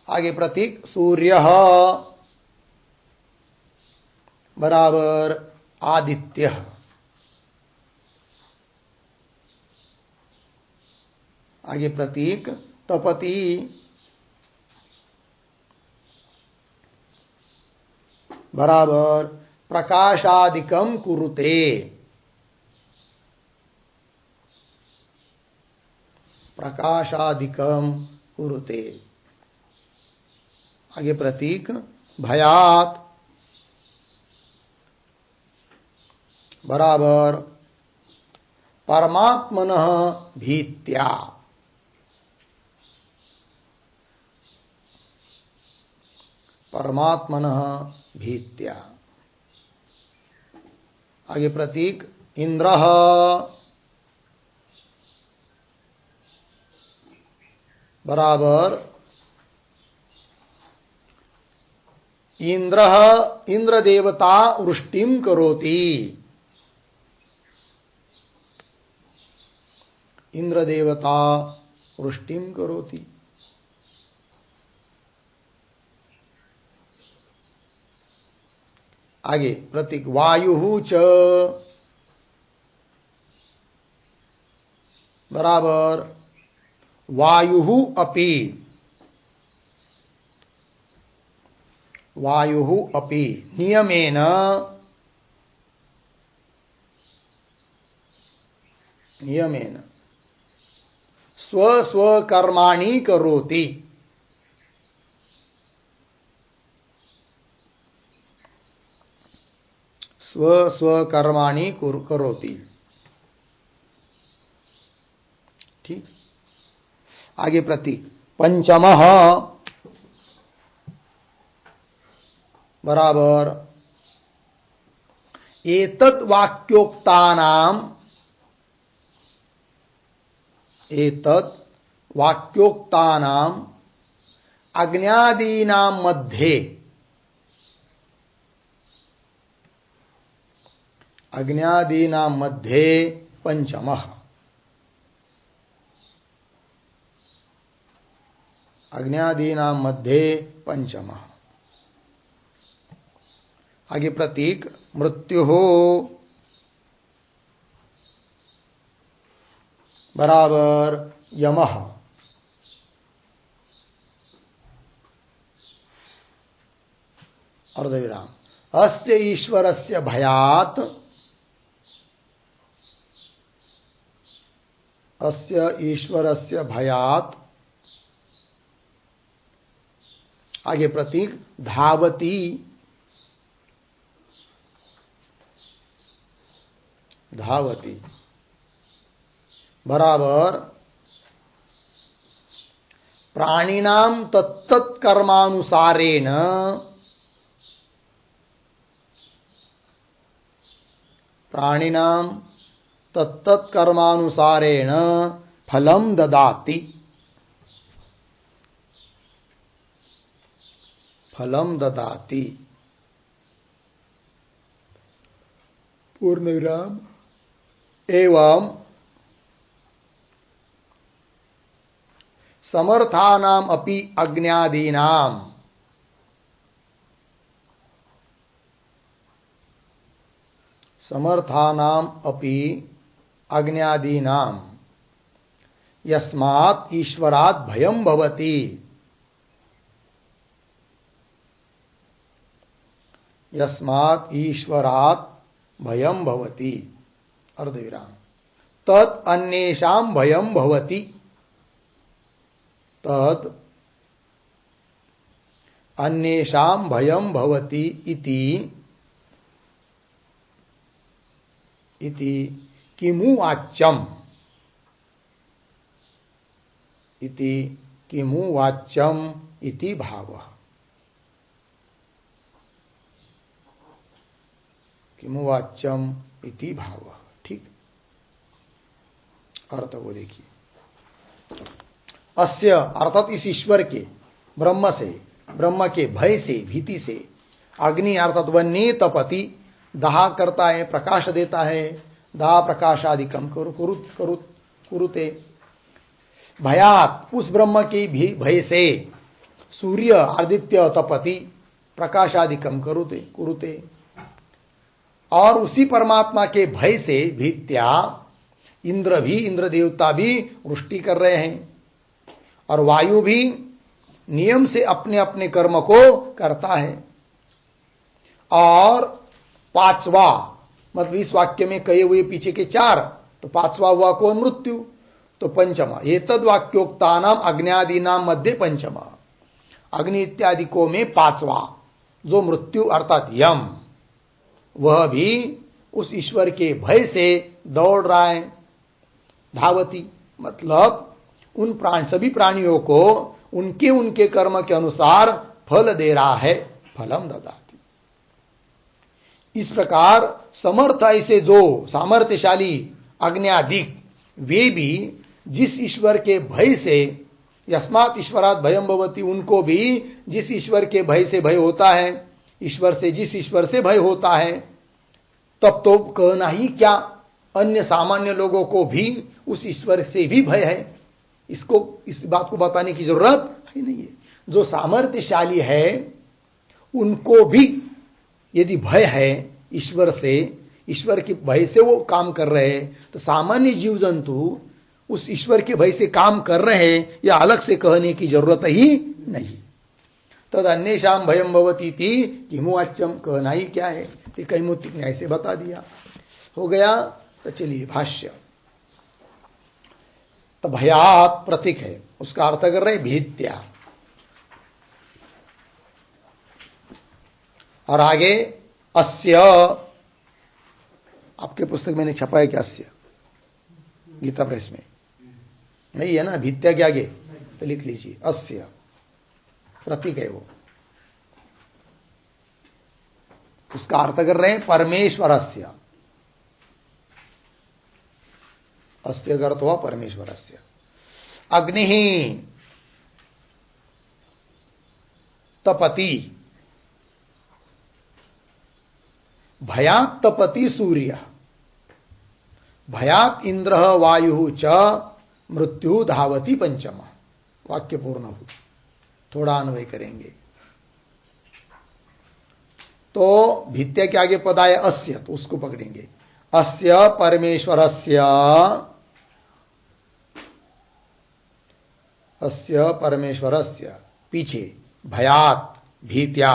आगे प्रतीक सूर्य बराबर आदित्य, आगे प्रतीक तपति बराबर प्रकाशादिकम कुरुते, प्रकाशादिकम कुरुते। आगे प्रतीक भयात बराबर परमात्मनः भीत्या, परमात्मनः भीत्या। आगे प्रतीक इंद्रः बराबर इंद्रः इंद्र देवता वृष्टिम करोति, इंद्र देवता वृष्टिम करोति। आगे प्रतीक वायु च बराबर वायु अपि, वायु अपि नियमेन, नियमेन स्व स्व कर्माणि करोति, स्व स्व कर्माणि करोति। ठीक। आगे प्रतीक पंचमः बराबर एतत् वाक्योक्तानाम, एतत् वाक्योक्तानाम अज्ञादीनां मध्ये, अज्ञादीनां मध्ये पंचमः, अज्ञादीनां मध्ये पंचमः। आगे प्रतीक मृत्यु बराबर यमः, अर्धविराम अस्य ईश्वरस्य भयात्, अस्य ईश्वरस्य भयात्। आगे प्रतीक धावती, धावती बराबर प्राणिनाम तत्तत् कर्मानुसारेण, प्राणिनाम तत्तत् कर्मानुसारेण फलम ददाति। फलम ददाति पूर्ण विराम। एवं समर्थानाम अपि अज्ञादीनाम समर्थानाम अपि अज्ञादीनाम यस्मात् ईश्वरात् भयं भवति। यस्मात् ईश्वरात् भयं भवति अर्धविराम। तत् अन्येषां भयं भवति। तत् अन्येषां भयं भवति इति किमु वाच्यम्। इति किमु वाच्यम् इति भावः। किमु वाच्यम् इति भावः। ठीक, अर्थ को देखिए। अस्य अर्थात इस ईश्वर के, ब्रह्म से, ब्रह्म के भय से, भीति से, अग्नि अर्थात वन्य तपति, दाह करता है, प्रकाश देता है, दाह प्रकाशादिकम कुरुते। भयात उस ब्रह्म के भी भय से, सूर्य आदित्य तपति, प्रकाशादिकम कुरुते। और उसी परमात्मा के भय से भीत्या इंद्र देवता भी वृष्टि कर रहे हैं, और वायु भी नियम से अपने अपने कर्म को करता है। और पांचवा मतलब इस वाक्य में कहे हुए पीछे के चार, तो पांचवा हुआ कौन? मृत्यु। तो पंचमा एतद वाक्योक्तानाम अग्न्यादीनाम मध्य पंचमा, अग्नि इत्यादि को में पांचवा जो मृत्यु अर्थात यम, वह भी उस ईश्वर के भय से दौड़ रहा है। धावती मतलब उन सभी प्राणियों को उनके उनके कर्म के अनुसार फल दे रहा है। फलम ददाति। इस प्रकार समर्थ ऐसे जो सामर्थ्यशाली अज्ञाधिक, वे भी जिस ईश्वर के भय से, यस्मात् ईश्वरात् भयं भवति, उनको भी जिस ईश्वर के भय से भय होता है, ईश्वर से जिस ईश्वर से भय होता है, तब तो कहना ही क्या, अन्य सामान्य लोगों को भी उस ईश्वर से भी भय है। इसको इस बात को बताने की जरूरत ही नहीं है। जो सामर्थ्यशाली है उनको भी यदि भय है ईश्वर से, ईश्वर के भय से वो काम कर रहे हैं, तो सामान्य जीव जंतु उस ईश्वर के भय से काम कर रहे हैं, या अलग से कहने की जरूरत ही नहीं। तद अन्येषां भयं भवति इति किमु वाच्यम्, कहना ही क्या है। तो कैमुतिक ने ऐसे बता दिया। हो गया। तो चलिए भाष्य। तो भयात प्रतीक है, उसका अर्थ कर रहे भीत्या। और आगे अस्य, आपके पुस्तक मैंने छपा है क्या अस्य? गीता प्रेस में नहीं है ना, भीत्या के आगे तो लिख लीजिए अस्य, प्रतीक है वो। उसका अर्थ कर रहे हैं परमेश्वरस्य। अस्य का अर्थ हुआ परमेश्वरस्य। अग्नि तपति, भयात् तपति सूर्य, भयात् इंद्र वायु च मृत्यु धावति पंचमा। वाक्य पूर्ण हो, थोड़ा अन्वय करेंगे। तो भित्या के आगे पद आए अस्य, तो उसको पकड़ेंगे। अस्य परमेश्वरस्य, अस्य परमेश्वरस्य, पीछे भयात् भीत्या,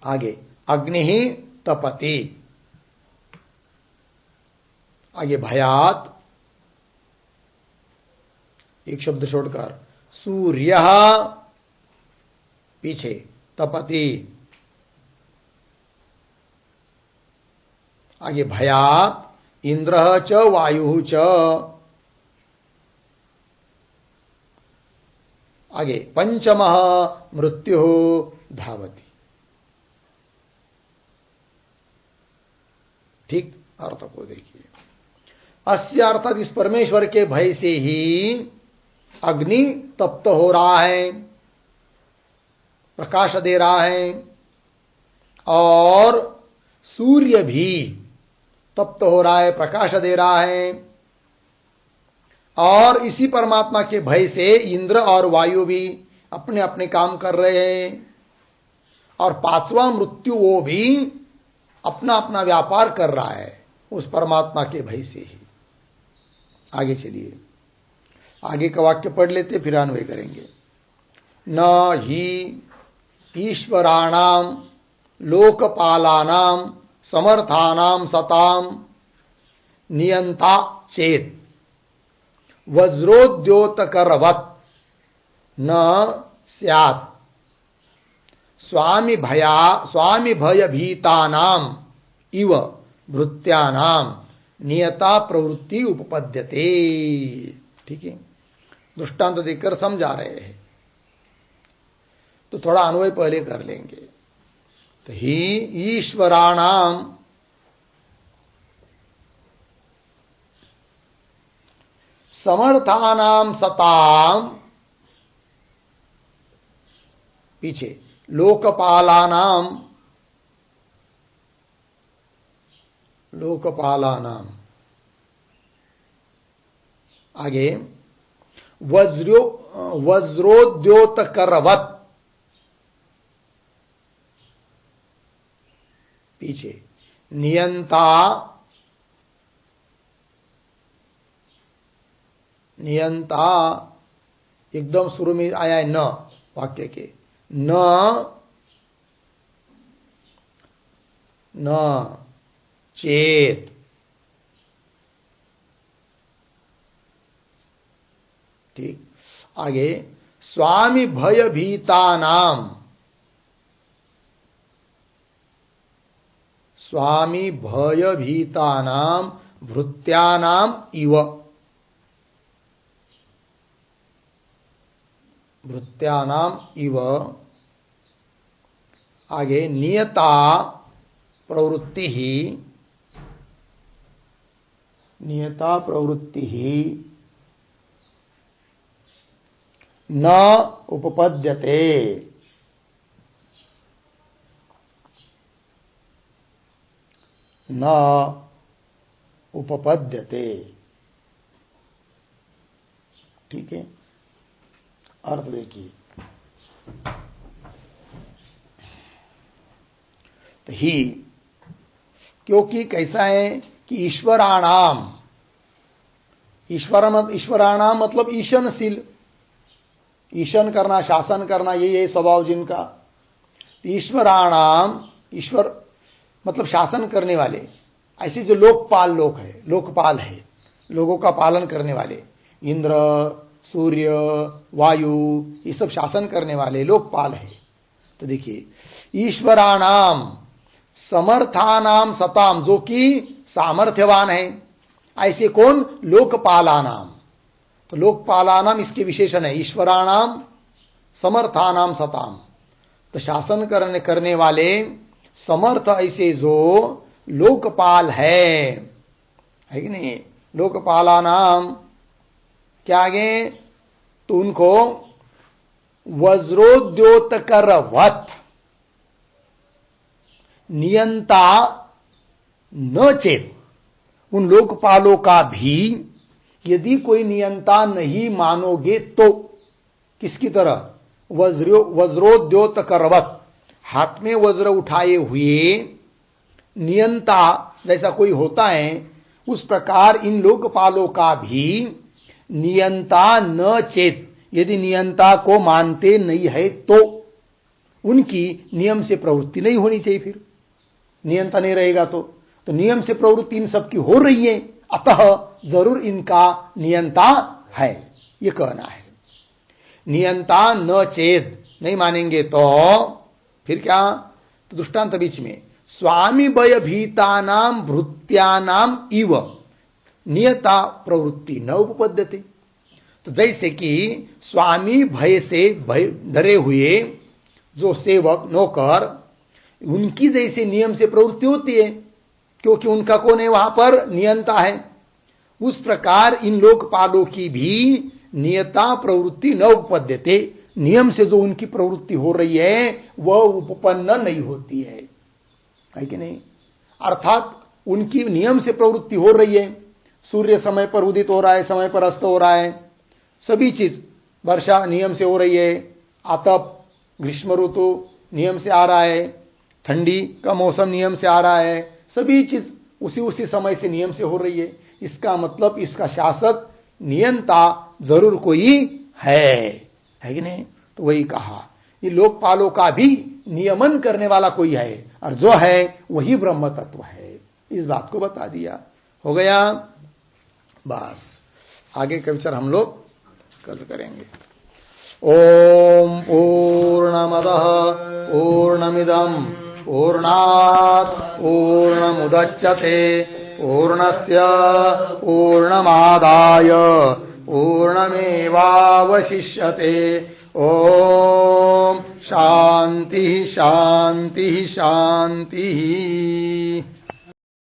आगे अग्नि तपति, आगे भयात्, एक शब्द छोड़कर सूर्य, पीछे तपति, आगे भयात् इंद्र च वायु च, आगे पंचमः मृत्यु धावति। ठीक अर्थ को देखिए। अस्य अर्थात इस परमेश्वर के भय से ही अग्नि तप्त हो रहा है, प्रकाश दे रहा है, और सूर्य भी तप्त हो रहा है, प्रकाश दे रहा है, और इसी परमात्मा के भय से इंद्र और वायु भी अपने अपने काम कर रहे हैं, और पांचवा मृत्यु वो भी अपना अपना व्यापार कर रहा है उस परमात्मा के भय से ही। आगे चलिए, आगे का वाक्य पढ़ लेते फिर अन्वय करेंगे। न ही ईश्वराणाम लोकपालानाम समर्थानाम सताम नियंता चेत वज्रोद्योतकरवत् न स्यात् स्वामी भयभीतानाम इव भृत्यानाम नियता प्रवृत्ति उपपद्यते। ठीक है, दृष्टांत देकर समझा रहे हैं, तो थोड़ा अन्वय पहले कर लेंगे। तो ही ईश्वराणाम समर्थानाम सताम, पीछे लोकपालानाम आगे वज्रोद्योतकरवत्, पीछे नियंता एकदम शुरू में आया है न वाक्य के, न चेत, ठीक। आगे स्वामी भयभीतानाम भृत्यानाम इव, आगे नियता प्रवृत्ति ही न उपपद्यते, ठीक है। अर्थ देखिए, तो ही क्योंकि कैसा है कि ईश्वराणाम मतलब ईशनशील, ईशन करना, शासन करना, ये स्वभाव जिनका। ईश्वराणाम, ईश्वर मतलब शासन करने वाले, ऐसे जो लोकपाल है, लोगों का पालन करने वाले, इंद्र, सूर्य, वायु, ये सब शासन करने वाले लोकपाल है। तो देखिए, ईश्वराणाम समर्थानाम सताम, जो कि सामर्थ्यवान है, ऐसे कौन? लोकपालानाम। तो लोकपालानाम इसके विशेषण है, ईश्वराणाम समर्थानाम सताम, तो शासन करने वाले समर्थ ऐसे जो लोकपाल है कि नहीं, लोकपालानाम क्या आगे, तो उनको वज्रोद्योतकरवत् नियंता न चेत, उन लोकपालों का भी यदि कोई नियंता नहीं मानोगे तो किसकी तरह? वज्रोद्योतकरवत्, हाथ में वज्र उठाए हुए नियंता जैसा कोई होता है, उस प्रकार इन लोकपालों का भी नियंता न चेत, यदि नियंता को मानते नहीं है तो उनकी नियम से प्रवृत्ति नहीं होनी चाहिए। फिर नियंता नहीं रहेगा तो नियम से प्रवृत्ति इन सबकी हो रही है, अतः जरूर इनका नियंता है, ये कहना है। नियंता न चेत, नहीं मानेंगे तो फिर क्या? तो दृष्टांत बीच में, स्वामी भयभीतानाम भृत्यानाम इव नियता प्रवृत्ति न उपपद्यते। तो जैसे कि स्वामी भय से डरे हुए जो सेवक नौकर, उनकी जैसे नियम से प्रवृत्ति होती है, क्योंकि उनका कौन है वहां पर? नियंता है। उस प्रकार इन लोकपालों की भी नियता प्रवृत्ति न उपपद्यते, नियम से जो उनकी प्रवृत्ति हो रही है वह उपपन्न नहीं होती है कि नहीं? अर्थात उनकी नियम से प्रवृत्ति हो रही है, सूर्य समय पर उदित हो रहा है, समय पर अस्त हो रहा है, सभी चीज, वर्षा नियम से हो रही है, आतप ग्रीष्म ऋतु नियम से आ रहा है, ठंडी का मौसम नियम से आ रहा है, सभी चीज उसी समय से नियम से हो रही है। इसका मतलब इसका शासक नियंता जरूर कोई है कि नहीं? तो वही कहा ये लोकपालों का भी नियमन करने वाला कोई है, और जो है वही ब्रह्म तत्व है। इस बात को बता दिया, हो गया। बस आगे का विचार हम लोग कल करेंगे। ओम पूर्णमदः पूर्णमिदं पूर्णात् पूर्णमुदच्यते पूर्णस्य पूर्णमादाय पूर्णमेवावशिष्यते। ओम शांति शांति शांति।